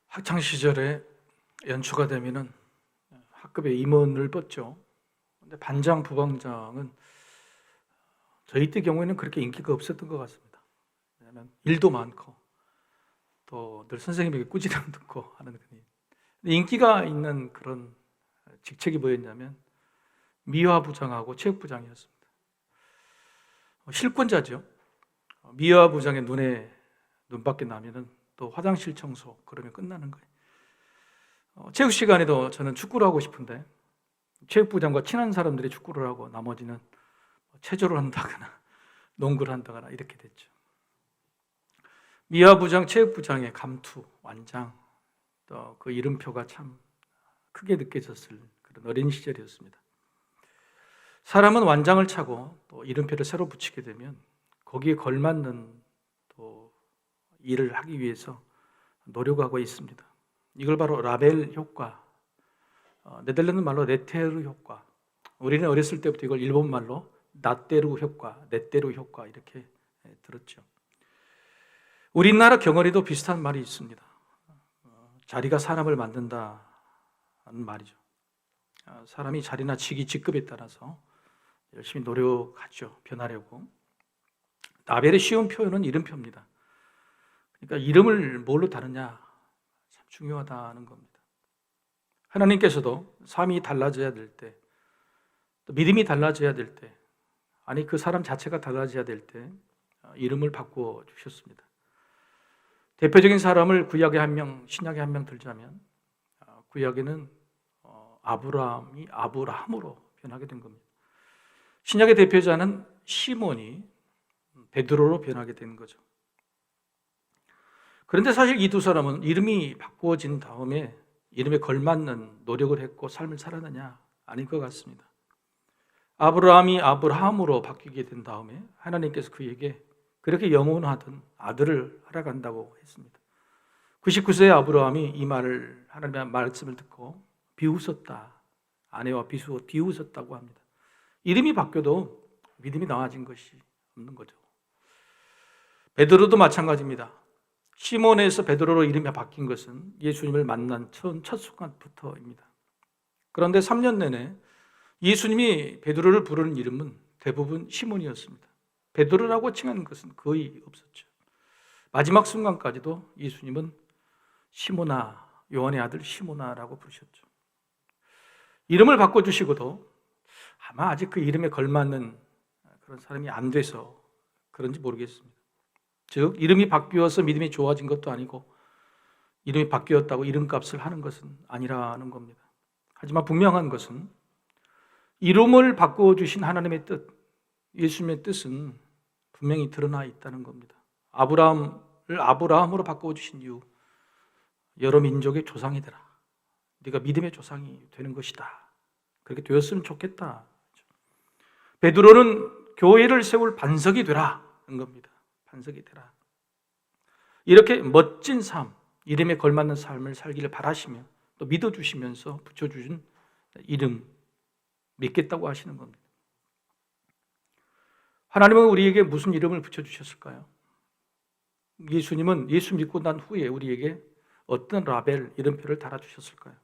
학창 시절에 연초가 되면은 학급에 임원을 뽑죠. 근데 반장, 부반장은 저희 때 경우에는 그렇게 인기가 없었던 것 같습니다. 왜냐하면 일도 많고 또 늘 선생님에게 꾸지람 듣고 하는 그런 인기가 있는 그런 직책이 뭐였냐면 미화부장하고 체육부장이었습니다. 실권자죠. 미화부장의 눈밖에 나면은 또 화장실 청소 그러면 끝나는 거예요. 체육 시간에도 저는 축구를 하고 싶은데 체육부장과 친한 사람들이 축구를 하고 나머지는 체조를 한다거나 농구를 한다거나 이렇게 됐죠. 미화부장, 체육부장의 감투, 완장, 또 그 이름표가 참 크게 느껴졌을 그런 어린 시절이었습니다. 사람은 완장을 차고 또 이름표를 새로 붙이게 되면 거기에 걸맞는 또 일을 하기 위해서 노력하고 있습니다. 이걸 바로 라벨 효과, 네덜란드 말로 네테르 효과. 우리는 어렸을 때부터 이걸 일본 말로 나테르 효과, 네테르 효과 이렇게 들었죠. 우리나라 경어에도 비슷한 말이 있습니다. 자리가 사람을 만든다는 말이죠. 사람이 자리나 직급에 따라서 열심히 노력하죠. 변하려고. 라벨의 쉬운 표현은 이름표입니다. 그러니까 이름을 뭘로 다루냐 참 중요하다는 겁니다. 하나님께서도 삶이 달라져야 될 때, 또 믿음이 달라져야 될 때, 아니 그 사람 자체가 달라져야 될 때 이름을 바꾸어 주셨습니다. 대표적인 사람을 구약에 한 명, 신약에 한 명 들자면 구약에는 아브라함이 아브라함으로 변하게 된 겁니다. 신약의 대표자는 시몬이 베드로로 변하게 된 거죠. 그런데 사실 이 두 사람은 이름이 바꾸어진 다음에 이름에 걸맞는 노력을 했고 삶을 살았느냐? 아닐 것 같습니다. 아브라함이 아브라함으로 바뀌게 된 다음에 하나님께서 그에게 그렇게 영원하던 아들을 허락한다고 했습니다. 99세의 아브라함이 이 말을 하나님의 말씀을 듣고 비웃었다. 아내와 비웃었다고 합니다. 이름이 바뀌어도 믿음이 나아진 것이 없는 거죠. 베드로도 마찬가지입니다. 시몬에서 베드로로 이름이 바뀐 것은 예수님을 만난 첫 순간부터입니다. 그런데 3년 내내 예수님이 베드로를 부르는 이름은 대부분 시몬이었습니다. 베드로라고 칭하는 것은 거의 없었죠. 마지막 순간까지도 예수님은 시몬아, 요한의 아들 시몬아라고 부르셨죠. 이름을 바꿔주시고도 아마 아직 그 이름에 걸맞는 그런 사람이 안 돼서 그런지 모르겠습니다. 즉 이름이 바뀌어서 믿음이 좋아진 것도 아니고 이름이 바뀌었다고 이름값을 하는 것은 아니라는 겁니다. 하지만 분명한 것은 이름을 바꿔주신 하나님의 뜻, 예수님의 뜻은 분명히 드러나 있다는 겁니다. 아브라함을 아브라함으로 바꿔주신 이유, 여러 민족의 조상이 되라. 네가 믿음의 조상이 되는 것이다. 그렇게 되었으면 좋겠다. 베드로는 교회를 세울 반석이 되라는 겁니다. 반석이 되라. 이렇게 멋진 삶, 이름에 걸맞는 삶을 살기를 바라시며 또 믿어주시면서 붙여주신 이름, 믿겠다고 하시는 겁니다. 하나님은 우리에게 무슨 이름을 붙여주셨을까요? 예수님은 예수 믿고 난 후에 우리에게 어떤 라벨, 이름표를 달아주셨을까요?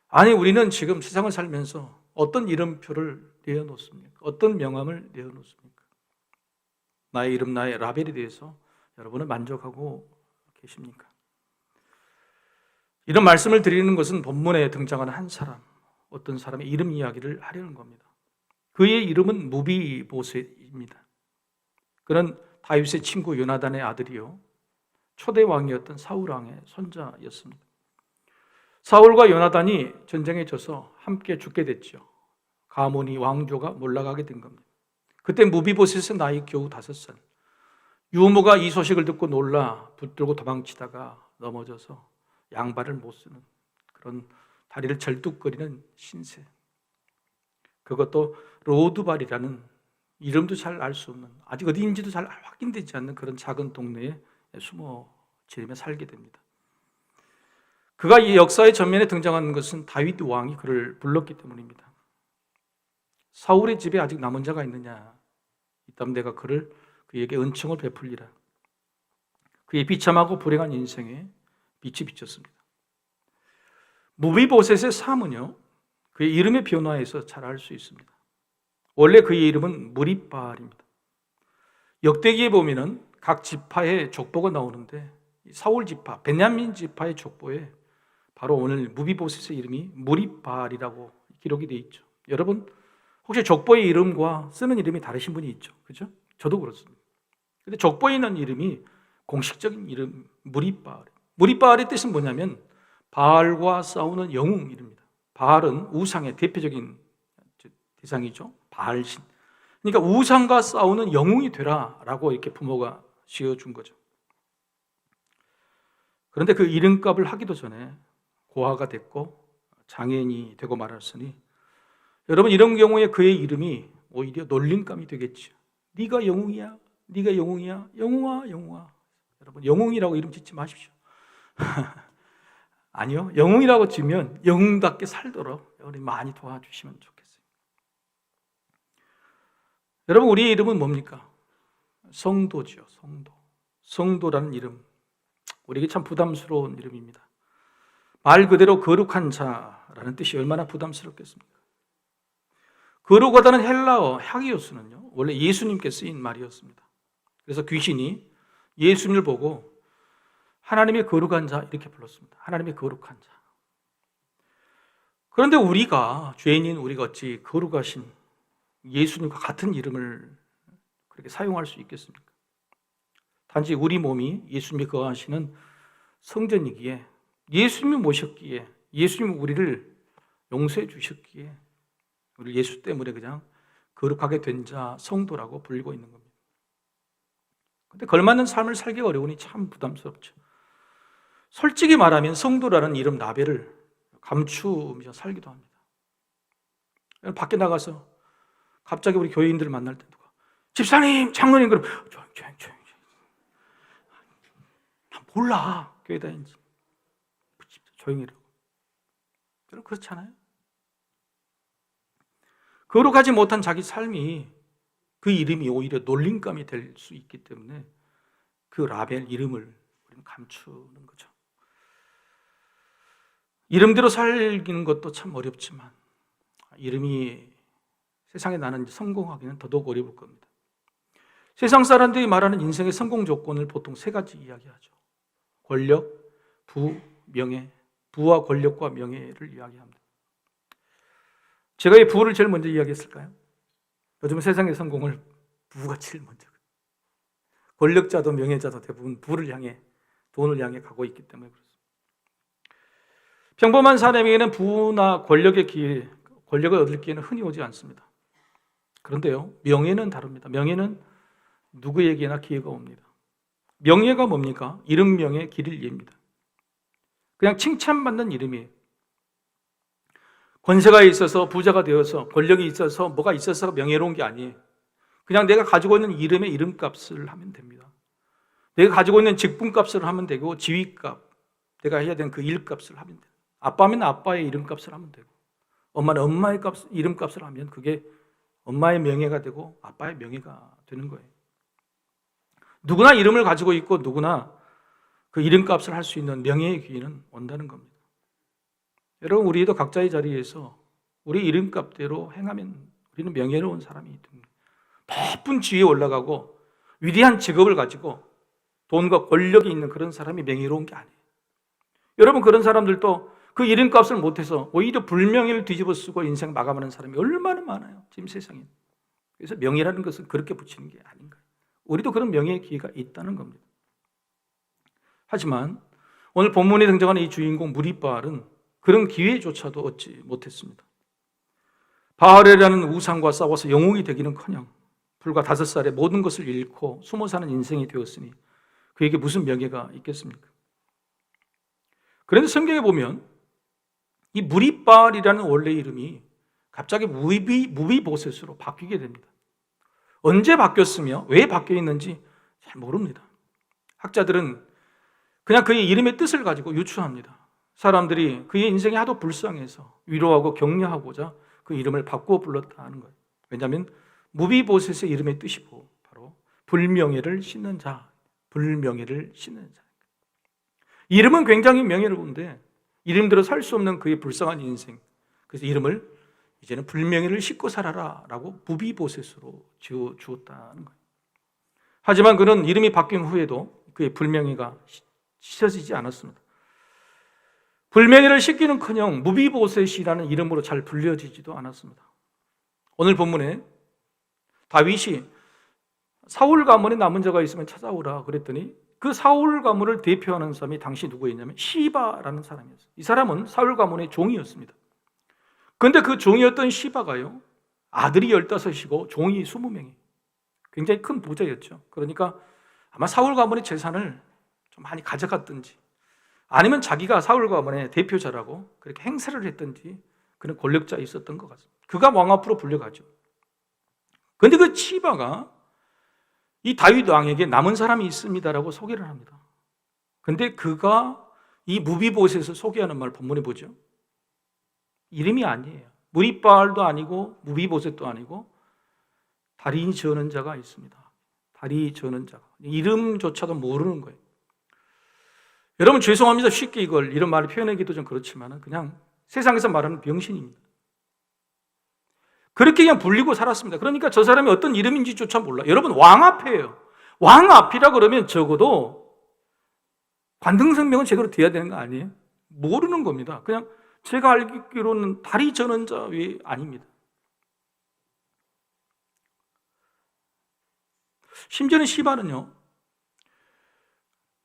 아니 우리는 지금 세상을 살면서 어떤 이름표를 내어놓습니까? 어떤 명함을 내어놓습니까? 나의 이름, 나의 라벨에 대해서 여러분은 만족하고 계십니까? 이런 말씀을 드리는 것은 본문에 등장하는 한 사람, 어떤 사람의 이름 이야기를 하려는 겁니다. 그의 이름은 무비보셋입니다. 그는 다윗의 친구 요나단의 아들이요 초대 왕이었던 사울 왕의 손자였습니다. 사울과 요나단이 전쟁에 져서 함께 죽게 됐죠. 가문이 왕조가 몰락하게 된 겁니다. 그때 무비보셋의 나이 겨우 5살. 유모가 이 소식을 듣고 놀라 붙들고 도망치다가 넘어져서 양발을 못 쓰는 그런 다리를 절뚝거리는 신세. 그것도 로드발이라는 이름도 잘 알 수 없는, 아직 어디인지도 잘 확인되지 않는 그런 작은 동네에 숨어 지내며 살게 됩니다. 그가 이 역사의 전면에 등장하는 것은 다윗 왕이 그를 불렀기 때문입니다. 사울의 집에 아직 남은 자가 있느냐? 있다면 내가 그에게 은총을 베풀리라. 그의 비참하고 불행한 인생에 빛이 비쳤습니다. 무비보셋의 삶은요, 그의 이름의 변화에서 잘 알 수 있습니다. 원래 그의 이름은 무리바알입니다. 역대기에 보면은 각 지파의 족보가 나오는데 사울 지파, 베냐민 지파의 족보에 바로 오늘 무비보셋의 이름이 무리바알이라고 기록이 되어 있죠. 여러분 혹시 족보의 이름과 쓰는 이름이 다르신 분이 있죠? 그죠? 저도 그렇습니다. 근데 족보에 있는 이름이 공식적인 이름 무리바알. 무리바알의 뜻은 뭐냐면 바알과 싸우는 영웅입니다. 바알은 우상의 대표적인 대상이죠. 바알신. 그러니까 우상과 싸우는 영웅이 되라라고 이렇게 부모가 지어준 거죠. 그런데 그 이름값을 하기도 전에 고아가 됐고 장애인이 되고 말았으니 여러분 이런 경우에 그의 이름이 오히려 놀림감이 되겠죠. 네가 영웅이야, 네가 영웅이야, 영웅아, 영웅아. 여러분 영웅이라고 이름 짓지 마십시오. 아니요, 영웅이라고 지면 영웅답게 살도록 우리 많이 도와주시면 좋겠어요. 여러분 우리의 이름은 뭡니까? 성도죠. 성도. 성도라는 이름, 우리에게 참 부담스러운 이름입니다. 말 그대로 거룩한 자라는 뜻이 얼마나 부담스럽겠습니까? 거룩하다는 헬라어 하기오스는요, 원래 예수님께 쓰인 말이었습니다. 그래서 귀신이 예수님을 보고 하나님의 거룩한 자 이렇게 불렀습니다. 하나님의 거룩한 자. 그런데 우리가 죄인인 우리가 어찌 거룩하신 예수님과 같은 이름을 그렇게 사용할 수 있겠습니까? 단지 우리 몸이 예수님이 거하시는 성전이기에, 예수님이 모셨기에, 예수님이 우리를 용서해 주셨기에 우리 예수 때문에 그냥 거룩하게 된 자, 성도라고 불리고 있는 겁니다. 그런데 걸맞는 삶을 살기 어려우니 참 부담스럽죠. 솔직히 말하면 성도라는 이름 라벨을 감추며 살기도 합니다. 밖에 나가서 갑자기 우리 교회인들을 만날 때 누가 집사님, 장로님, 그럼 조용. 난 몰라, 교회 다니는지. 조용히 하라고. 여러분 그렇지 않아요? 거룩하지 못한 자기 삶이 그 이름이 오히려 놀림감이 될 수 있기 때문에 그 라벨 이름을 우리는 감추는 거죠. 이름대로 살기는 것도 참 어렵지만 이름이 세상에 나는 성공하기는 더더욱 어려울 겁니다. 세상 사람들이 말하는 인생의 성공 조건을 보통 세 가지 이야기하죠. 권력, 부, 명예. 부와 권력과 명예를 이야기합니다. 제가 이 부를 제일 먼저 이야기했을까요? 요즘 세상의 성공을 부가 제일 먼저. 권력자도 명예자도 대부분 부를 향해, 돈을 향해 가고 있기 때문에 그렇습니다. 평범한 사람에게는 부나 권력을 얻을 기회는 흔히 오지 않습니다. 그런데요, 명예는 다릅니다. 명예는 누구에게나 기회가 옵니다. 명예가 뭡니까? 이름 명예 기릴예입니다. 그냥 칭찬받는 이름이에요. 권세가 있어서 부자가 되어서 권력이 있어서 뭐가 있어서 명예로운 게 아니에요. 그냥 내가 가지고 있는 이름의 이름값을 하면 됩니다. 내가 가지고 있는 직분값을 하면 되고 지위값, 내가 해야 되는 그 일값을 하면 돼요. 아빠면 아빠의 이름값을 하면 되고 엄마는 엄마의 이름값을 하면 그게 엄마의 명예가 되고 아빠의 명예가 되는 거예요. 누구나 이름을 가지고 있고 누구나 그 이름값을 할 수 있는 명예의 기회는 온다는 겁니다. 여러분 우리도 각자의 자리에서 우리 이름값대로 행하면 우리는 명예로운 사람이 됩니다. 높은 지위에 올라가고 위대한 직업을 가지고 돈과 권력이 있는 그런 사람이 명예로운 게 아니에요. 여러분 그런 사람들도 그 이름값을 못해서 오히려 불명예를 뒤집어 쓰고 인생 마감하는 사람이 얼마나 많아요, 지금 세상에. 그래서 명예라는 것은 그렇게 붙이는 게 아닌가요? 우리도 그런 명예의 기회가 있다는 겁니다. 하지만 오늘 본문에 등장하는 이 주인공 무리바알은 그런 기회조차도 얻지 못했습니다. 바알이라는 우상과 싸워서 영웅이 되기는커녕 불과 5살에 모든 것을 잃고 숨어 사는 인생이 되었으니 그에게 무슨 명예가 있겠습니까? 그런데 성경에 보면 이 무리바알이라는 원래 이름이 갑자기 무비보셋으로 바뀌게 됩니다. 언제 바뀌었으며 왜 바뀌어 있는지 잘 모릅니다. 학자들은 그냥 그의 이름의 뜻을 가지고 유추합니다. 사람들이 그의 인생이 하도 불쌍해서 위로하고 격려하고자 그 이름을 바꾸어 불렀다 하는 거예요. 왜냐하면 무비보셋의 이름의 뜻이 바로 불명예를 싣는 자, 불명예를 싣는 자. 이름은 굉장히 명예로운데 이름대로 살 수 없는 그의 불쌍한 인생. 그래서 이름을 이제는 불명예를 싣고 살아라 라고 무비보셋으로 지어주었다는 거예요. 하지만 그는 이름이 바뀐 후에도 그의 불명예가 씻어지지 않았습니다. 불명예를 씻기는커녕 무비보셋이라는 이름으로 잘 불려지지도 않았습니다. 오늘 본문에 다윗이 사울 가문에 남은 자가 있으면 찾아오라 그랬더니 그 사울 가문을 대표하는 사람이 당시 누구였냐면 시바라는 사람이었어요. 이 사람은 사울 가문의 종이었습니다. 그런데 그 종이었던 시바가요, 아들이 15이고 종이 20명이 굉장히 큰 부자였죠. 그러니까 아마 사울 가문의 재산을 좀 많이 가져갔든지 아니면 자기가 사울 가문의 대표자라고 그렇게 행세를 했든지 그런 권력자에 있었던 것 같습니다. 그가 왕 앞으로 불려가죠. 그런데 그 시바가 이 다윗 왕에게 남은 사람이 있습니다라고 소개를 합니다. 그런데 그가 이 무비보셋을 소개하는 말 본문에 보죠. 이름이 아니에요. 무리바알도 아니고 무비보셋도 아니고 다리 저는 자가 있습니다. 다리 저는 자가. 이름조차도 모르는 거예요. 여러분 죄송합니다. 쉽게 이런 말을 표현하기도 좀 그렇지만 그냥 세상에서 말하는 병신입니다. 그렇게 그냥 불리고 살았습니다. 그러니까 저 사람이 어떤 이름인지조차 몰라. 여러분 왕 앞이에요. 왕 앞이라 그러면 적어도 관등성명은 제대로 돼야 되는 거 아니에요? 모르는 겁니다. 그냥 제가 알기로는 다리 저는 자 외에 아닙니다. 심지어는 시바는요,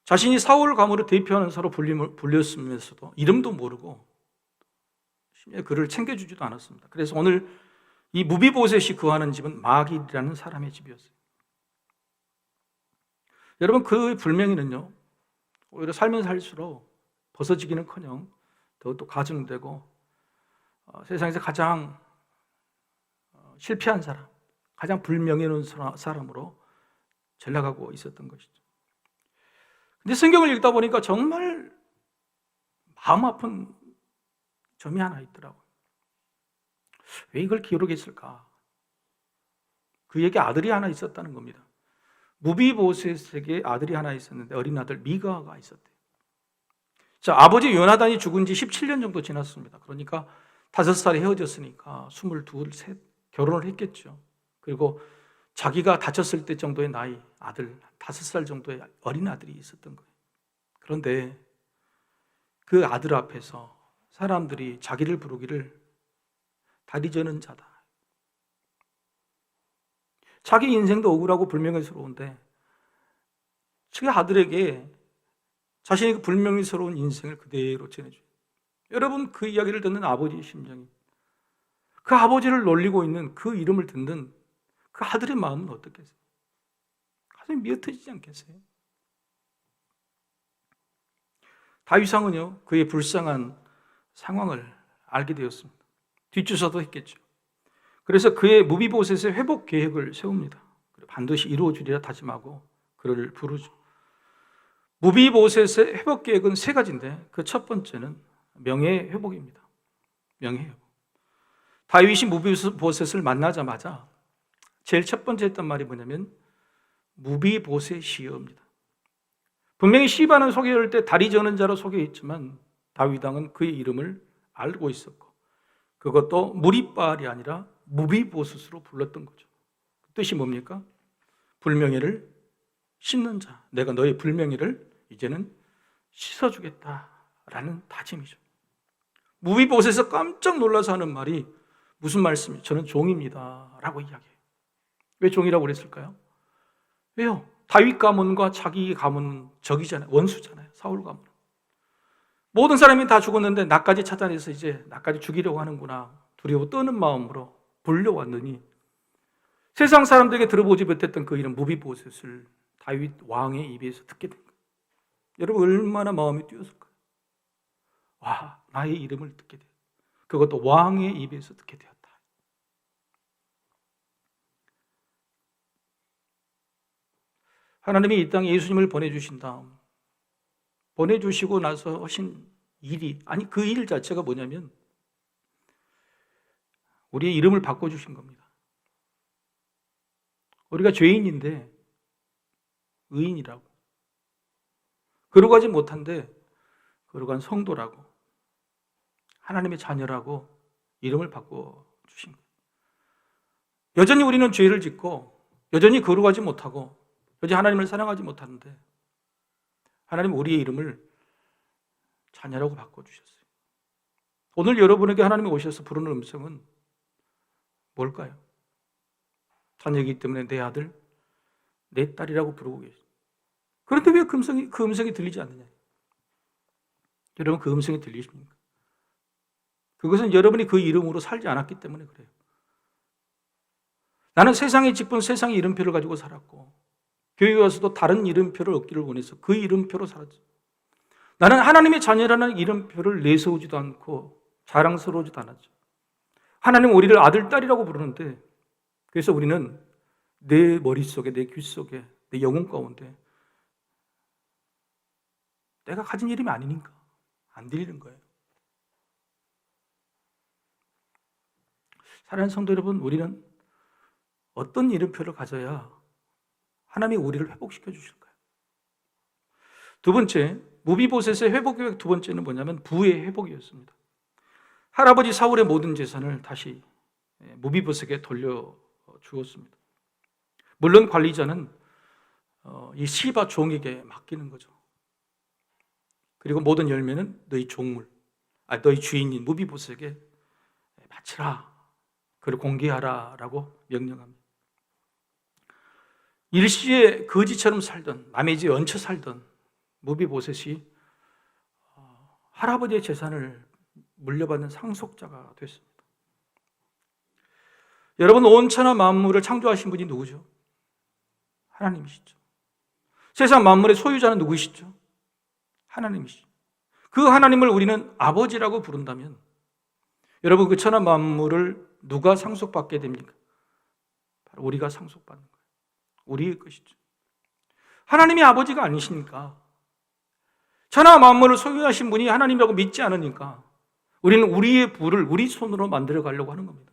자신이 사울 가문을 대표하는 사로 불렸으면서도 이름도 모르고 심지어 그를 챙겨주지도 않았습니다. 그래서 오늘 이 무비보셋이 거하는 집은 마길이라는 사람의 집이었어요. 여러분 그 불명예는요, 오히려 살면 살수록 벗어지기는커녕 더욱더 가중되고 세상에서 가장 실패한 사람, 가장 불명예로운 사람으로 전락하고 있었던 것이죠. 근데 성경을 읽다 보니까 정말 마음 아픈 점이 하나 있더라고요. 왜 이걸 기록했을까? 그에게 아들이 하나 있었다는 겁니다. 무비보셋에게 아들이 하나 있었는데 어린 아들 미가가 있었대요. 자, 아버지 요나단이 죽은 지 17년 정도 지났습니다. 그러니까 5살에 헤어졌으니까 22, 3 결혼을 했겠죠. 그리고 자기가 다쳤을 때 정도의 나이 아들 5살 정도의 어린 아들이 있었던 거예요. 그런데 그 아들 앞에서 사람들이 자기를 부르기를 다리 저는 자다. 자기 인생도 억울하고 불명예스러운데 그 아들에게 자신의 그 불명예스러운 인생을 그대로 전해줘요. 여러분 그 이야기를 듣는 아버지의 심정이, 그 아버지를 놀리고 있는 그 이름을 듣는 그 아들의 마음은 어떻겠어요? 가슴이 미어터지지 않겠어요? 다윗왕은요 그의 불쌍한 상황을 알게 되었습니다. 뒷주서도 했겠죠. 그래서 그의 무비보셋의 회복 계획을 세웁니다. 반드시 이루어주리라 다짐하고 그를 부르죠. 무비보셋의 회복 계획은 3가지인데 그 첫 번째는 명예회복입니다. 명예회복. 다윗이 무비보셋을 만나자마자 제일 첫 번째 했던 말이 뭐냐면 무비보셋이여입니다. 분명히 시바는 소개할 때 다리 저는 자로 소개했지만 다윗 왕은 그의 이름을 알고 있었고 그것도 무리바알이 아니라 무비보셋으로 불렀던 거죠. 뜻이 뭡니까? 불명예를 씻는 자, 내가 너의 불명예를 이제는 씻어주겠다라는 다짐이죠. 무비보셋에서 깜짝 놀라서 하는 말이 무슨 말씀이에요? 저는 종입니다 라고 이야기해요. 왜 종이라고 그랬을까요? 왜요? 다윗 가문과 자기 가문은 적이잖아요. 원수잖아요. 사울 가문. 모든 사람이 다 죽었는데 나까지 찾아내서 이제 나까지 죽이려고 하는구나 두려워 떠는 마음으로 불려왔느니 세상 사람들에게 들어보지 못했던 그 이름 무비보셋을 다윗 왕의 입에서 듣게 된 거예요. 여러분 얼마나 마음이 뛰었을까요? 와, 나의 이름을 듣게 돼요. 그것도 왕의 입에서 듣게 되었다. 하나님이 이 땅에 예수님을 보내주신 다음 보내주시고 나서 하신 일이, 아니 그 일 자체가 뭐냐면 우리의 이름을 바꿔주신 겁니다. 우리가 죄인인데 의인이라고, 그러고 하지 못한데 거룩한 성도라고, 하나님의 자녀라고 이름을 바꿔주신 거예요. 여전히 우리는 죄를 짓고 여전히 거룩하지 못하고 여전히 하나님을 사랑하지 못하는데 하나님 우리의 이름을 자녀라고 바꿔주셨어요. 오늘 여러분에게 하나님이 오셔서 부르는 음성은 뭘까요? 자녀이기 때문에 내 아들, 내 딸이라고 부르고 계십니다. 그런데 왜 그 음성이 들리지 않느냐? 여러분, 그 음성이 들리십니까? 그것은 여러분이 그 이름으로 살지 않았기 때문에 그래요. 나는 세상의 직분, 세상의 이름표를 가지고 살았고 교회에 와서도 다른 이름표를 얻기를 원해서 그 이름표로 살았죠. 나는 하나님의 자녀라는 이름표를 내세우지도 않고 자랑스러워지도 않았죠. 하나님 우리를 아들, 딸이라고 부르는데 그래서 우리는 내 머릿속에, 내 귀 속에, 내 영혼 가운데 내가 가진 이름이 아니니까 안 들리는 거예요. 사랑하는 성도 여러분, 우리는 어떤 이름표를 가져야 하나님이 우리를 회복시켜 주실까요? 두 번째, 무비보셋의 회복 계획 두 번째는 뭐냐면 부의 회복이었습니다. 할아버지 사울의 모든 재산을 다시 무비보셋에게 돌려 주었습니다. 물론 관리자는 이 시바 종에게 맡기는 거죠. 그리고 모든 열매는 너희 너희 주인인 무비보셋에게 바치라, 그를 공개하라라고 명령합니다. 일시에 거지처럼 살던, 남의 집에 얹혀 살던 무비보셋이 할아버지의 재산을 물려받는 상속자가 됐습니다. 여러분, 온 천하 만물을 창조하신 분이 누구죠? 하나님이시죠. 세상 만물의 소유자는 누구시죠? 하나님이시죠. 그 하나님을 우리는 아버지라고 부른다면 여러분, 그 천하 만물을 누가 상속받게 됩니까? 바로 우리가 상속받는 거예요. 우리의 것이죠. 하나님이 아버지가 아니시니까, 천하 만물을 소유하신 분이 하나님이라고 믿지 않으니까 우리는 우리의 부를 우리 손으로 만들어 가려고 하는 겁니다.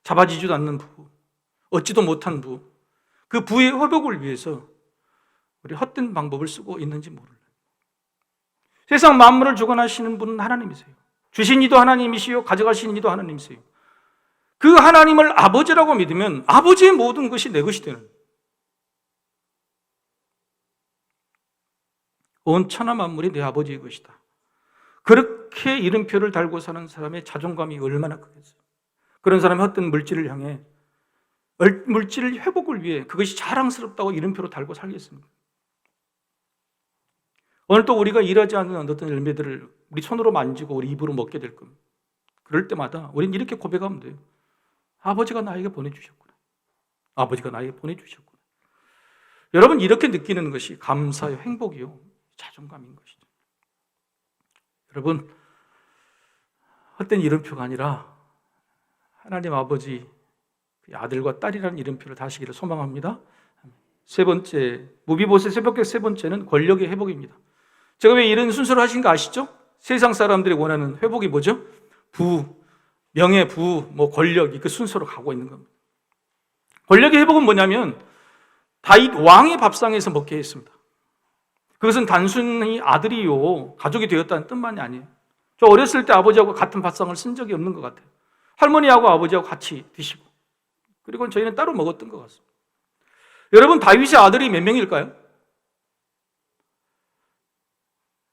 잡아지지도 않는 부, 얻지도 못한 부, 그 부의 회복을 위해서 우리 헛된 방법을 쓰고 있는지 모를래요. 세상 만물을 주관하시는 분은 하나님이세요. 주신 이도 하나님이시요 가져가신 이도 하나님이세요. 그 하나님을 아버지라고 믿으면 아버지의 모든 것이 내 것이 되는, 온 천하 만물이 내 아버지의 것이다. 그렇게 이름표를 달고 사는 사람의 자존감이 얼마나 크겠어요. 그런 사람이 헛된 물질을 향해 물질 회복을 위해 그것이 자랑스럽다고 이름표로 달고 살겠습니다. 오늘 또 우리가 일하지 않는 어떤 열매들을 우리 손으로 만지고 우리 입으로 먹게 될 겁니다. 그럴 때마다 우리는 이렇게 고백하면 돼요. 아버지가 나에게 보내주셨구나. 아버지가 나에게 보내주셨구나. 여러분, 이렇게 느끼는 것이 감사요, 행복이요, 자존감인 것이죠. 여러분, 헛된 이름표가 아니라 하나님 아버지, 아들과 딸이라는 이름표를 다시기를 소망합니다. 세 번째, 무비보셋의 회복 세 번째는 권력의 회복입니다. 제가 왜 이런 순서를 하신 거 아시죠? 세상 사람들이 원하는 회복이 뭐죠? 부, 명예, 부, 권력이 그 순서로 가고 있는 겁니다. 권력의 회복은 뭐냐면 다윗 왕의 밥상에서 먹게 했습니다. 그것은 단순히 아들이요, 가족이 되었다는 뜻만이 아니에요. 저 어렸을 때 아버지하고 같은 밥상을 쓴 적이 없는 것 같아요. 할머니하고 아버지하고 같이 드시고, 그리고 저희는 따로 먹었던 것 같습니다. 여러분, 다윗의 아들이 몇 명일까요?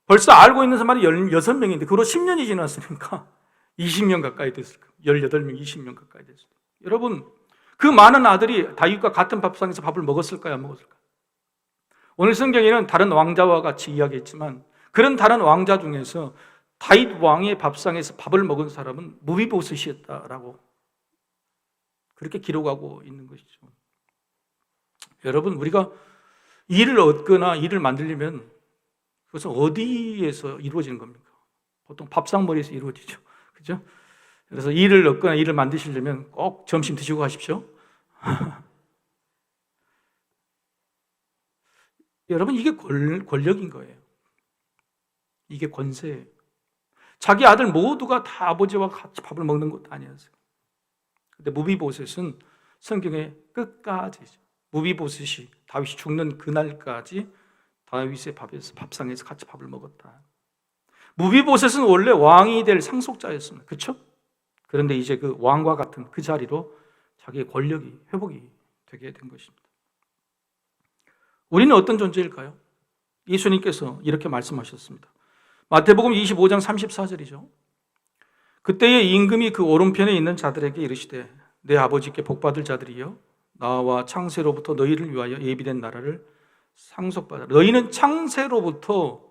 벌써 알고 있는 사람이 16명인데 그로 10년이 지났으니까 20년 가까이 됐을 거예요. 18명, 20년 가까이 됐을 거예요. 여러분, 그 많은 아들이 다윗과 같은 밥상에서 밥을 먹었을까요? 안 먹었을까요? 오늘 성경에는 다른 왕자와 같이 이야기했지만 그런 다른 왕자 중에서 다윗 왕의 밥상에서 밥을 먹은 사람은 무비보셋이었다라고 그렇게 기록하고 있는 것이죠. 여러분, 우리가 일을 얻거나 일을 만들려면 그것은 어디에서 이루어지는 겁니까? 보통 밥상머리에서 이루어지죠. 그죠? 그래서 일을 얻거나 일을 만드시려면 꼭 점심 드시고 가십시오. 여러분, 이게 권력인 거예요. 이게 권세예요. 자기 아들 모두가 다 아버지와 같이 밥을 먹는 것도 아니었어요. 근데 무비보셋은 성경의 끝까지죠. 무비보셋이 다윗이 죽는 그날까지 다윗의 밥상에서 같이 밥을 먹었다. 무비보셋은 원래 왕이 될 상속자였습니다. 그렇죠? 그런데 이제 그 왕과 같은 그 자리로 자기의 권력이 회복이 되게 된 것입니다. 우리는 어떤 존재일까요? 예수님께서 이렇게 말씀하셨습니다. 마태복음 25장 34절이죠. 그때의 임금이 그 오른편에 있는 자들에게 이르시되 내 아버지께 복받을 자들이여 나와 창세로부터 너희를 위하여 예비된 나라를 상속받아. 너희는 창세로부터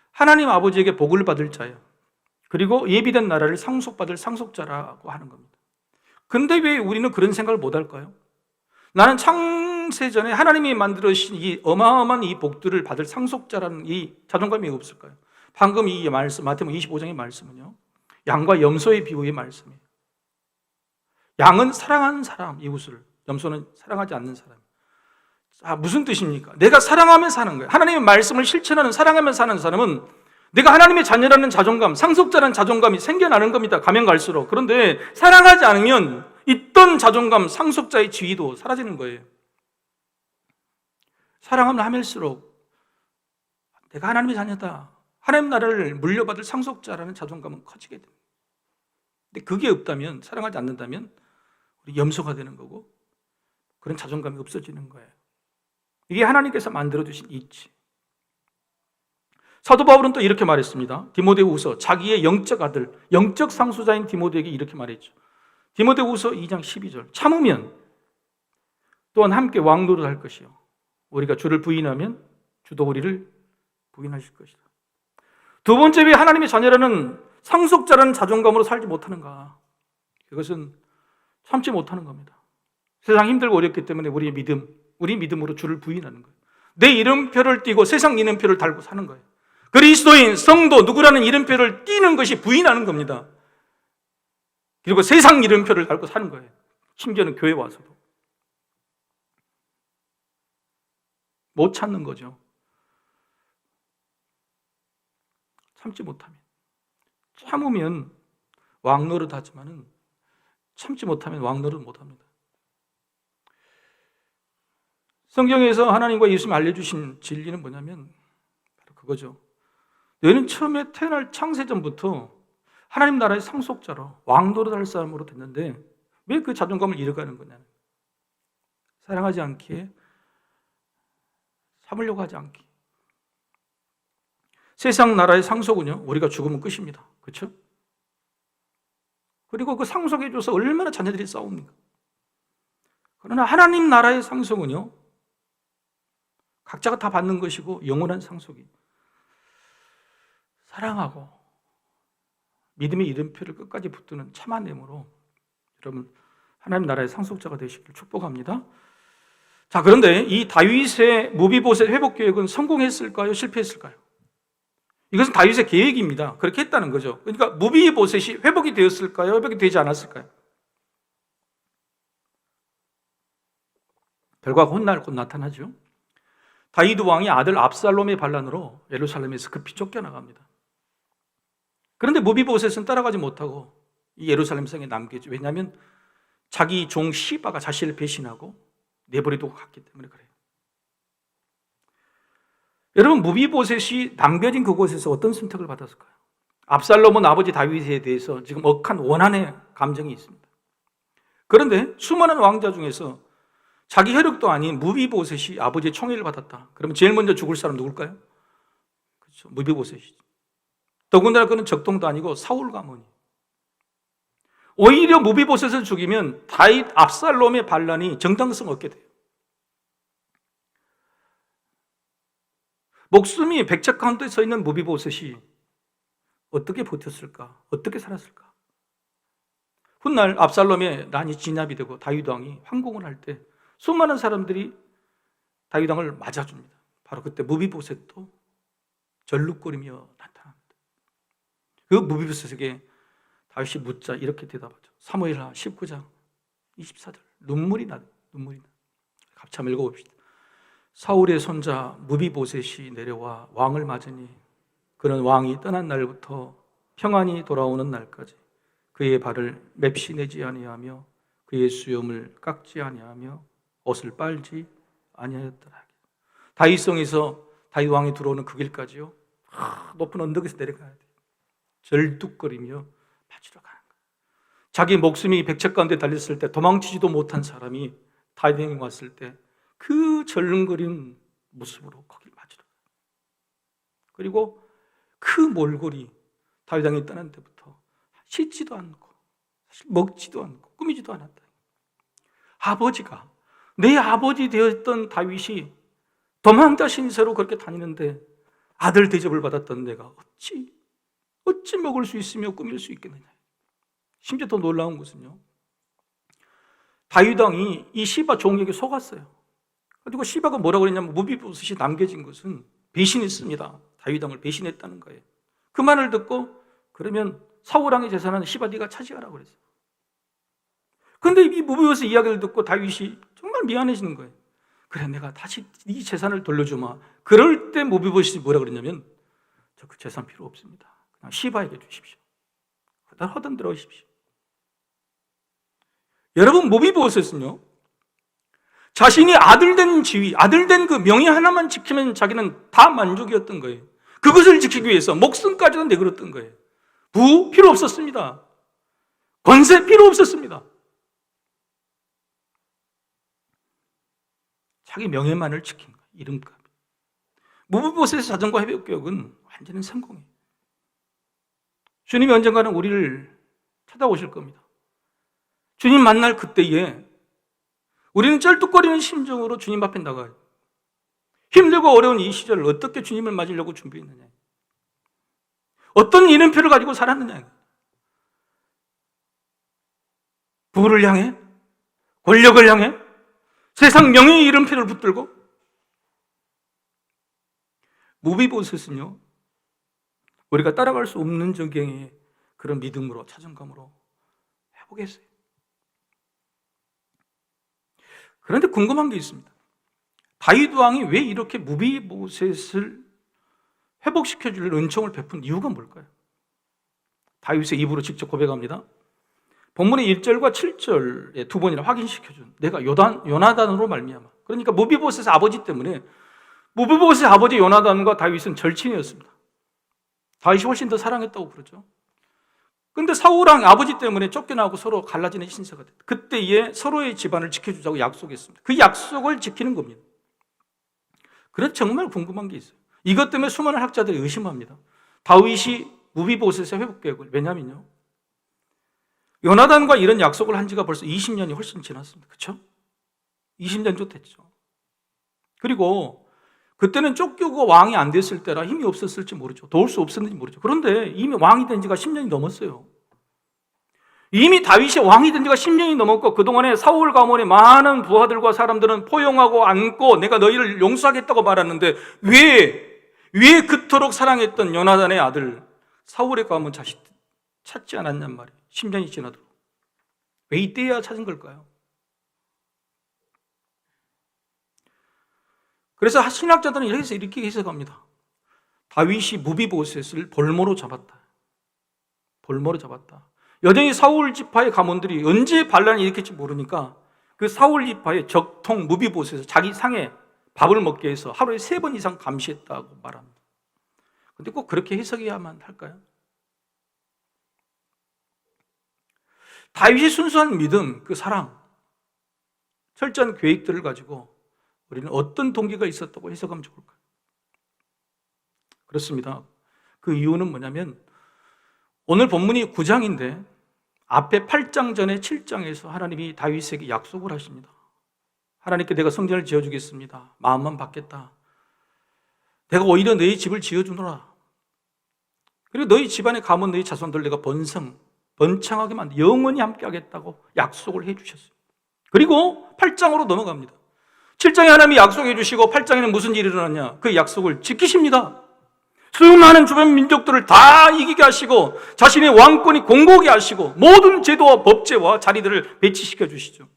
하나님 아버지에게 복을 받을 자예요. 그리고 예비된 나라를 상속받을 상속자라고 하는 겁니다. 근데 왜 우리는 그런 생각을 못 할까요? 나는 창세전에 하나님이 만들어주신 이 어마어마한 이 복들을 받을 상속자라는 이 자존감이 없을까요? 방금 이 말씀, 마태복음 25장의 말씀은요, 양과 염소의 비유의 말씀이에요. 양은 사랑하는 사람, 이웃을, 염소는 사랑하지 않는 사람. 무슨 뜻입니까? 내가 사랑하며 사는 거예요. 하나님의 말씀을 실천하는, 사랑하며 사는 사람은 내가 하나님의 자녀라는 자존감, 상속자라는 자존감이 생겨나는 겁니다. 가면 갈수록. 그런데 사랑하지 않으면 있던 자존감, 상속자의 지위도 사라지는 거예요. 사랑하면 하면일수록 내가 하나님의 자녀다, 하나님 나라를 물려받을 상속자라는 자존감은 커지게 됩니다. 근데 그게 없다면, 사랑하지 않는다면 우리 염소가 되는 거고 그런 자존감이 없어지는 거예요. 이게 하나님께서 만들어주신 이치. 사도 바울은 또 이렇게 말했습니다. 디모데후서, 자기의 영적 아들, 영적 상수자인 디모데에게 이렇게 말했죠. 디모데후서 2장 12절. 참으면 또한 함께 왕노릇 할 것이요 우리가 주를 부인하면 주도 우리를 부인하실 것이다. 두 번째, 왜 하나님의 자녀라는 상속자라는 자존감으로 살지 못하는가? 그것은 참지 못하는 겁니다. 세상 힘들고 어렵기 때문에 우리 믿음으로 주를 부인하는 거예요. 내 이름표를 띠고 세상 이름표를 달고 사는 거예요. 그리스도인, 성도, 누구라는 이름표를 띠는 것이 부인하는 겁니다. 그리고 세상 이름표를 달고 사는 거예요. 심지어는 교회 와서도. 못 찾는 거죠. 참지 못하면. 참으면 왕노릇 하지만은 참지 못하면 왕노릇 못합니다. 성경에서 하나님과 예수님이 알려주신 진리는 뭐냐면 바로 그거죠. 너희는 처음에 태어날 창세전부터 하나님 나라의 상속자로 왕노릇 할 사람으로 됐는데 왜 그 자존감을 잃어가는 거냐? 사랑하지 않기에, 삼으려고 하지 않기. 세상 나라의 상속은요, 우리가 죽으면 끝입니다. 그렇죠? 그리고 그 상속해 줘서 얼마나 자녀들이 싸웁니까? 그러나 하나님 나라의 상속은요, 각자가 다 받는 것이고 영원한 상속이 사랑하고 믿음의 이름표를 끝까지 붙드는 참한 내모로 여러분 하나님 나라의 상속자가 되시길 축복합니다. 자, 그런데 이 다윗의 무비보셋 회복 계획은 성공했을까요? 실패했을까요? 이것은 다윗의 계획입니다. 그렇게 했다는 거죠. 그러니까 무비보셋이 회복이 되었을까요? 회복이 되지 않았을까요? 결과가 훗날 곧 나타나죠. 다윗 왕이 아들 압살롬의 반란으로 예루살렘에서 급히 쫓겨나갑니다. 그런데 무비보셋은 따라가지 못하고 이 예루살렘 성에 남겠죠. 왜냐하면 자기 종 시바가 자신을 배신하고 내버려두고 갔기 때문에 그래요. 여러분, 무비보셋이 남겨진 그곳에서 어떤 선택을 받았을까요? 압살롬은 아버지 다윗에 대해서 지금 억한 원한의 감정이 있습니다. 그런데 수많은 왕자 중에서 자기 혈육도 아닌 무비보셋이 아버지의 총애를 받았다. 그러면 제일 먼저 죽을 사람 누굴까요? 그렇죠, 무비보셋이죠. 더군다나 그는 적동도 아니고 사울 가문이. 오히려 무비보셋을 죽이면 다윗 압살롬의 반란이 정당성 얻게 돼요. 목숨이 백작 가운데 서 있는 무비보셋이 어떻게 버텼을까? 어떻게 살았을까? 훗날 압살롬의 난이 진압이 되고 다윗 왕이 황공을 할 때 수많은 사람들이 다윗 왕을 맞아줍니다. 바로 그때 무비보셋도 절룩거리며 나타납니다. 그 무비보셋에게 다윗이 묻자 이렇게 대답하죠. 사무엘하 19장 24절. 눈물이 나. 같이 한번 읽어봅시다. 사울의 손자 무비보셋이 내려와 왕을 맞으니 그는 왕이 떠난 날부터 평안히 돌아오는 날까지 그의 발을 맵시 내지 아니하며 그의 수염을 깎지 아니하며 옷을 빨지 아니하였더라. 다윗성에서 다윗 왕이 들어오는 그 길까지요, 높은 언덕에서 내려가야 돼요. 절뚝거리며 맞으러 가는 거예요. 자기 목숨이 백척 가운데 달렸을 때 도망치지도 못한 사람이 다윗 왕이 왔을 때 그 절름거리는 모습으로 거길 맞으러 가요. 그리고 그 몰골이 다윗 왕이 떠난 데부터 씻지도 않고 사실 먹지도 않고 꾸미지도 않았다. 아버지가, 내 아버지 되었던 다윗이 도망자 신세로 그렇게 다니는데 아들 대접을 받았던 내가 어찌 먹을 수 있으며 꾸밀 수 있겠느냐. 심지어 더 놀라운 것은요, 다윗 왕이 이 시바 종에게 속았어요. 그리고 시바가 뭐라고 그랬냐면, 무비보셋이 남겨진 것은 배신했습니다. 다윗 왕을 배신했다는 거예요. 그 말을 듣고 그러면 사울 왕의 재산은 시바 네가 차지하라고 그랬어요. 그런데 이 무비보셋 이야기를 듣고 다윗이 정말 미안해지는 거예요. 그래, 내가 다시 네 재산을 돌려주마. 그럴 때 무비보셋이 뭐라 그랬냐면, 저 그 재산 필요 없습니다. 그냥 시바에게 주십시오. 그냥 허던 들어 오십시오. 여러분, 무비보셋은요, 자신이 아들된 지위, 아들된 그 명예 하나만 지키면 자기는 다 만족이었던 거예요. 그것을 지키기 위해서 목숨까지도 내걸었던 거예요. 부 필요 없었습니다. 권세 필요 없었습니다. 자기 명예만을 지킨 거예요. 이름값. 무비보셋의 자전거 회복 교육은 완전히 성공이에요. 주님이 언젠가는 우리를 찾아오실 겁니다. 주님 만날 그때에 우리는 쩔뚝거리는 심정으로 주님 앞에 나가요. 힘들고 어려운 이 시절을 어떻게 주님을 맞으려고 준비했느냐, 어떤 이름표를 가지고 살았느냐, 부를 향해, 권력을 향해, 세상 명예의 이름표를 붙들고. 무비보셋은요, 우리가 따라갈 수 없는 정경의 그런 믿음으로, 자존감으로 회복했어요. 그런데 궁금한 게 있습니다. 다윗 왕이 왜 이렇게 무비보셋을 회복시켜줄 은총을 베푼 이유가 뭘까요? 다윗의 입으로 직접 고백합니다. 본문의 1절과 7절에 두 번이나 확인시켜준, 내가 요나단으로 말미암아. 그러니까 무비보셋의 아버지 때문에, 무비보셋의 아버지 요나단과 다윗은 절친이었습니다. 다윗이 훨씬 더 사랑했다고 그러죠. 그런데 사울왕 아버지 때문에 쫓겨나고 서로 갈라지는 신세가 됐다. 그때에 서로의 집안을 지켜주자고 약속했습니다. 그 약속을 지키는 겁니다. 그래서 정말 궁금한 게 있어요. 이것 때문에 수많은 학자들이 의심합니다. 다윗이 무비보셋의 회복 계획을, 왜냐면요, 요나단과 이런 약속을 한 지가 벌써 20년이 훨씬 지났습니다. 그렇죠? 20년도 됐죠. 그리고 그때는 쫓기고 왕이 안 됐을 때라 힘이 없었을지 모르죠. 도울 수 없었는지 모르죠. 그런데 이미 왕이 된 지가 10년이 넘었어요. 이미 다윗이 왕이 된 지가 10년이 넘었고, 그동안에 사울 가문의 많은 부하들과 사람들은 포용하고 안고 내가 너희를 용서하겠다고 말하는데, 왜 그토록 사랑했던 요나단의 아들 사울의 가문 자식 찾지 않았냔 말이에요. 10년이 지나도. 왜 이때야 찾은 걸까요? 그래서 신학자들은 이렇게 해석합니다. 다윗이 무비보셋을 볼모로 잡았다. 볼모로 잡았다. 여전히 사울 지파의 가문들이 언제 반란이 일으킬지 모르니까 그 사울 지파의 적통 무비보셋을 자기 상에 밥을 먹게 해서 하루에 3번 이상 감시했다고 말합니다. 그런데 꼭 그렇게 해석해야만 할까요? 다윗의 순수한 믿음, 그 사랑, 철저한 계획들을 가지고 우리는 어떤 동기가 있었다고 해석하면 좋을까요? 그렇습니다. 그 이유는 뭐냐면, 오늘 본문이 9장인데 앞에 8장 전에 7장에서 하나님이 다윗에게 약속을 하십니다. 하나님께 내가 성전을 지어주겠습니다. 마음만 받겠다. 내가 오히려 너희 집을 지어주노라. 그리고 너희 집안에 가문 너희 자손들 내가 번창하게 만들, 영원히 함께 하겠다고 약속을 해주셨어요. 그리고 8장으로 넘어갑니다. 7장에 하나님이 약속해 주시고 8장에는 무슨 일이 일어났냐? 그 약속을 지키십니다. 수많은 주변 민족들을 다 이기게 하시고 자신의 왕권이 공고하게 하시고 모든 제도와 법제와 자리들을 배치시켜 주시죠.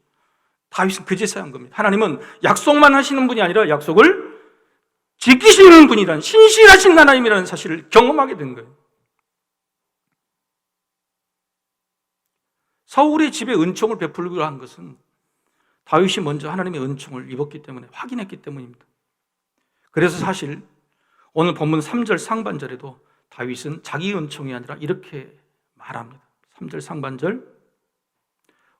다윗은 그제서야 한 겁니다. 하나님은 약속만 하시는 분이 아니라 약속을 지키시는 분이라는, 신실하신 하나님이라는 사실을 경험하게 된 거예요. 사울의 집에 은총을 베풀기로 한 것은 다윗이 먼저 하나님의 은총을 입었기 때문에, 확인했기 때문입니다. 그래서 사실 오늘 본문 3절 상반절에도 다윗은 자기 은총이 아니라 이렇게 말합니다. 3절 상반절,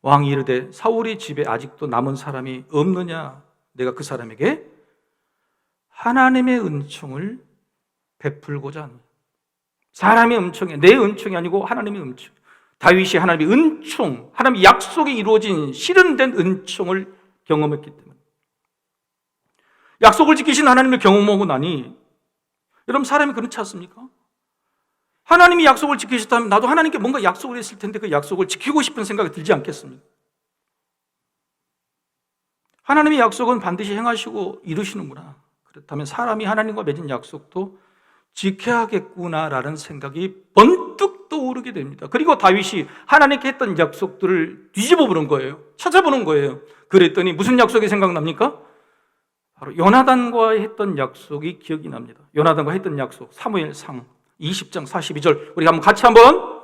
왕이 이르되 사울의 집에 아직도 남은 사람이 없느냐? 내가 그 사람에게 하나님의 은총을 베풀고자 하니. 사람의 은총이, 내 은총이 아니고 하나님의 은총. 다윗이 하나님의 은총, 하나님의 약속이 이루어진 실현된 은총을 경험했기 때문에. 약속을 지키신 하나님을 경험하고 나니, 여러분 사람이 그렇지 않습니까? 하나님이 약속을 지키셨다면 나도 하나님께 뭔가 약속을 했을 텐데 그 약속을 지키고 싶은 생각이 들지 않겠습니까? 하나님의 약속은 반드시 행하시고 이루시는구나. 그렇다면 사람이 하나님과 맺은 약속도 지켜야겠구나라는 생각이 번뜩 떠오르게 됩니다. 그리고 다윗이 하나님께 했던 약속들을 뒤집어 보는 거예요. 찾아보는 거예요. 그랬더니 무슨 약속이 생각납니까? 바로 요나단과 했던 약속이 기억이 납니다. 요나단과 했던 약속, 사무엘상 20장 42절. 우리 같이 한번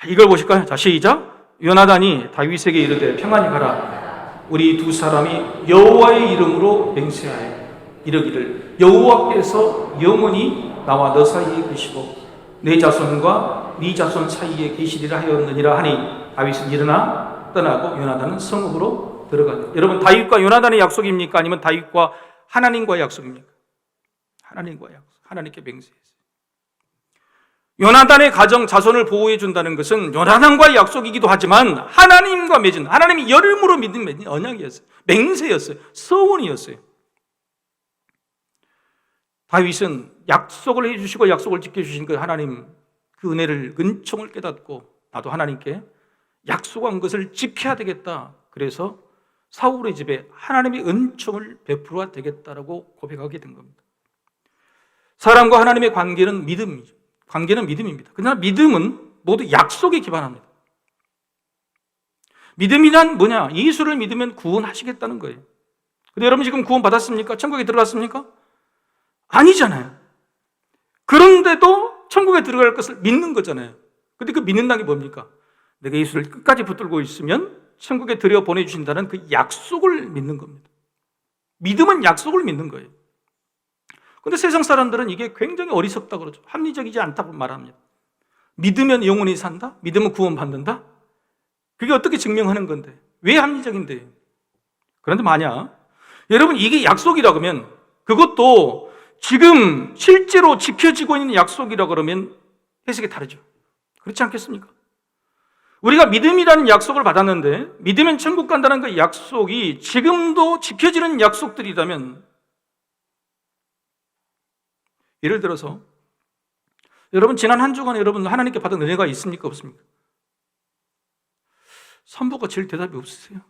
이걸 보실까요? 자, 시작. 요나단이 다윗에게 이르되 평안히 가라. 우리 두 사람이 여호와의 이름으로 맹세하여 이르기를 여호와께서 영원히 나와 너 사이에 계시고 내 자손과 네 자손 사이에 계시리라 하였느니라 하니 다윗은 일어나 떠나고 요나단은 성읍으로 들어가니. 여러분, 다윗과 요나단의 약속입니까? 아니면 다윗과 하나님과의 약속입니까? 하나님과의 약속. 하나님께 맹세했어요. 요나단의 가정 자손을 보호해 준다는 것은 요나단과의 약속이기도 하지만 하나님과 맺은, 하나님이 열음으로 믿은 언약이었어요. 맹세였어요. 서원이었어요. 다윗은 약속을 해주시고 약속을 지켜주신 그 하나님, 그 은혜를, 은총을 깨닫고 나도 하나님께 약속한 것을 지켜야 되겠다. 그래서 사울의 집에 하나님의 은총을 베풀어야 되겠다라고 고백하게 된 겁니다. 사람과 하나님의 관계는 믿음이죠. 관계는 믿음입니다. 그러나 믿음은 모두 약속에 기반합니다. 믿음이란 뭐냐? 예수를 믿으면 구원하시겠다는 거예요. 근데 여러분 지금 구원 받았습니까? 천국에 들어갔습니까? 아니잖아요. 그런데도 천국에 들어갈 것을 믿는 거잖아요. 근데 그 믿는다는 게 뭡니까? 내가 예수를 끝까지 붙들고 있으면 천국에 들여 보내주신다는 그 약속을 믿는 겁니다. 믿음은 약속을 믿는 거예요. 근데 세상 사람들은 이게 굉장히 어리석다고 그러죠. 합리적이지 않다고 말합니다. 믿으면 영원히 산다? 믿으면 구원받는다? 그게 어떻게 증명하는 건데? 왜 합리적인데? 그런데 만약 여러분 이게 약속이라 그러면 그것도 지금 실제로 지켜지고 있는 약속이라 그러면 해석이 다르죠. 그렇지 않겠습니까? 우리가 믿음이라는 약속을 받았는데 믿으면 천국 간다는 그 약속이 지금도 지켜지는 약속들이라면, 예를 들어서 여러분 지난 한 주간에 여러분 하나님께 받은 은혜가 있습니까? 없습니까? 3부가 제일 대답이 없으세요.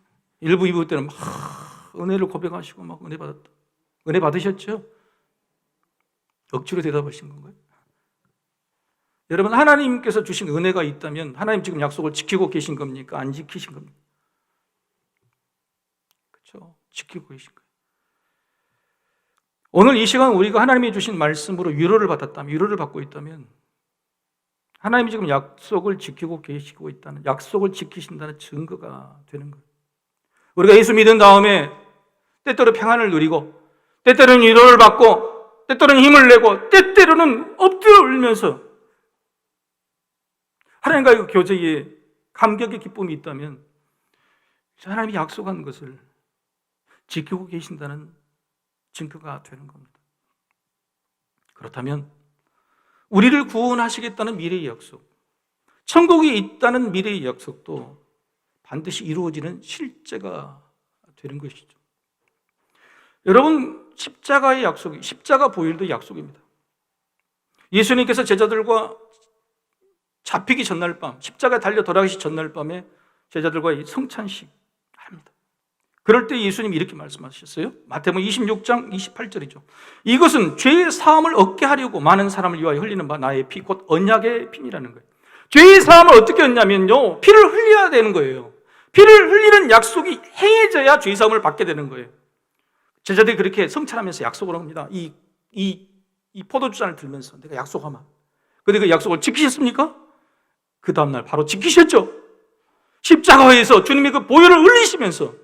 1부, 2부 때는 막 은혜를 고백하시고 막 은혜 받았다. 은혜 받으셨죠? 억지로 대답하신 건가요? 여러분 하나님께서 주신 은혜가 있다면 하나님 지금 약속을 지키고 계신 겁니까? 안 지키신 겁니까? 그렇죠? 지키고 계신 거예요. 오늘 이 시간 우리가 하나님이 주신 말씀으로 위로를 받았다면, 위로를 받고 있다면 하나님이 지금 약속을 지키고 계시고 있다는, 약속을 지키신다는 증거가 되는 거예요. 우리가 예수 믿은 다음에 때때로 평안을 누리고 때때로는 위로를 받고 때때로는 힘을 내고 때때로는 엎드려 울면서 하나님과의 교제에 감격의 기쁨이 있다면 하나님이 약속한 것을 지키고 계신다는 증거가 되는 겁니다. 그렇다면 우리를 구원하시겠다는 미래의 약속, 천국이 있다는 미래의 약속도 반드시 이루어지는 실제가 되는 것이죠. 여러분 십자가의 약속이, 십자가 보혈도 약속입니다. 예수님께서 제자들과 잡히기 전날 밤, 십자가에 달려 돌아가시 전날 밤에 제자들과 성찬식 합니다. 그럴 때 예수님이 이렇게 말씀하셨어요. 마태복음 26장 28절이죠. 이것은 죄의 사함을 얻게 하려고 많은 사람을 위하여 흘리는 바 나의 피, 곧 언약의 피니라는 거예요. 죄의 사함을 어떻게 얻냐면요, 피를 흘려야 되는 거예요. 피를 흘리는 약속이 행해져야 죄의 사함을 받게 되는 거예요. 제자들이 그렇게 성찬하면서 약속을 합니다. 이 포도주잔을 들면서 내가 약속하마. 그런데 그 약속을 지키셨습니까? 그 다음날 바로 지키셨죠. 십자가에서 주님이 그 보혈을 흘리시면서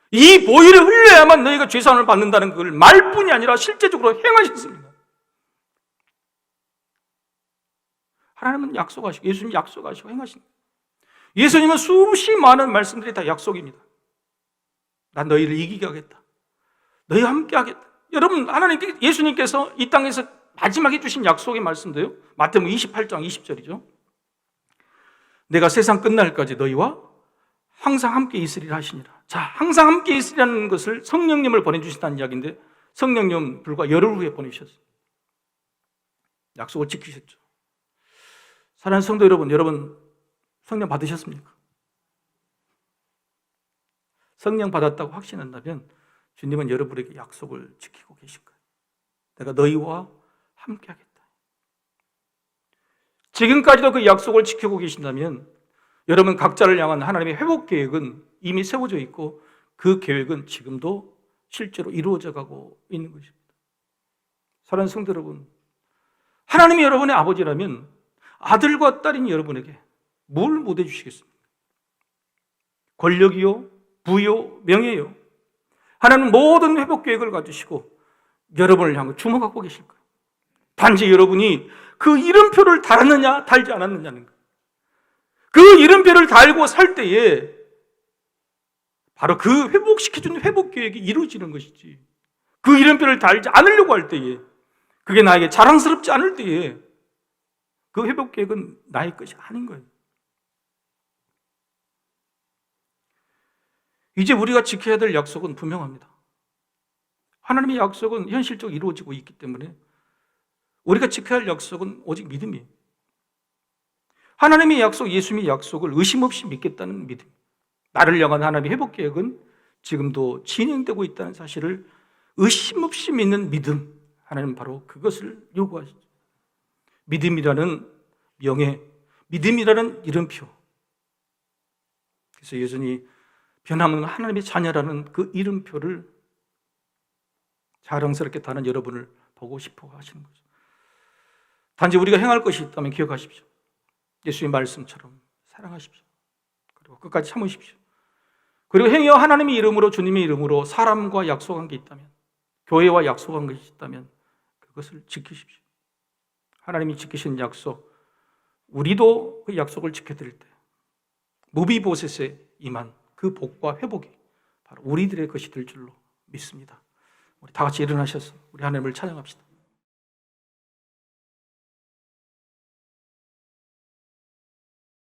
이 보혈을 흘려야만 너희가 죄사함을 받는다는 걸 말뿐이 아니라 실제적으로 행하셨습니다. 하나님은 약속하시고 예수님 약속하시고 행하신 거예요. 예수님은 수십 많은 말씀들이 다 약속입니다. 난 너희를 이기게 하겠다. 너희와 함께 하겠다. 여러분, 예수님께서 이 땅에서 마지막에 주신 약속의 말씀도요. 마태복음 28장 20절이죠. 내가 세상 끝날까지 너희와 항상 함께 있으리라 하시니라. 자, 항상 함께 있으리라는 것을 성령님을 보내주신다는 이야기인데 성령님 불과 열흘 후에 보내주셨어요. 약속을 지키셨죠. 사랑하는 성도 여러분 성령 받으셨습니까? 성령 받았다고 확신한다면 주님은 여러분에게 약속을 지키고 계실 거예요. 내가 너희와 함께 하겠다. 지금까지도 그 약속을 지키고 계신다면 여러분 각자를 향한 하나님의 회복 계획은 이미 세워져 있고 그 계획은 지금도 실제로 이루어져 가고 있는 것입니다. 사랑하는 성도 여러분, 하나님이 여러분의 아버지라면 아들과 딸인 여러분에게 뭘 못 해주시겠습니까? 권력이요, 부요, 명예요. 하나님은 모든 회복 계획을 가지시고 여러분을 향해 주목하고 계실 거예요. 단지 여러분이 그 이름표를 달았느냐 달지 않았느냐는 거예요. 그 이름표를 달고 살 때에 바로 그 회복시켜준 회복 계획이 이루어지는 것이지, 그 이름표를 달지 않으려고 할 때에, 그게 나에게 자랑스럽지 않을 때에 그 회복 계획은 나의 것이 아닌 거예요. 이제 우리가 지켜야 될 약속은 분명합니다. 하나님의 약속은 현실적으로 이루어지고 있기 때문에 우리가 지켜야 할 약속은 오직 믿음이에요. 하나님의 약속, 예수님의 약속을 의심 없이 믿겠다는 믿음. 나를 향한 하나님의 회복 계획은 지금도 진행되고 있다는 사실을 의심 없이 믿는 믿음. 하나님은 바로 그것을 요구하시죠. 믿음이라는 명예, 믿음이라는 이름표. 그래서 여전히 변함없는 하나님의 자녀라는 그 이름표를 자랑스럽게 다는 여러분을 보고 싶어 하시는 거죠. 단지 우리가 행할 것이 있다면 기억하십시오. 예수의 말씀처럼 사랑하십시오. 그리고 끝까지 참으십시오. 그리고 행여 하나님의 이름으로, 주님의 이름으로 사람과 약속한 게 있다면, 교회와 약속한 것이 있다면 그것을 지키십시오. 하나님이 지키신 약속, 우리도 그 약속을 지켜드릴 때 무비보셋에 임한 그 복과 회복이 바로 우리들의 것이 될 줄로 믿습니다. 우리 다 같이 일어나셔서 우리 하나님을 찬양합시다.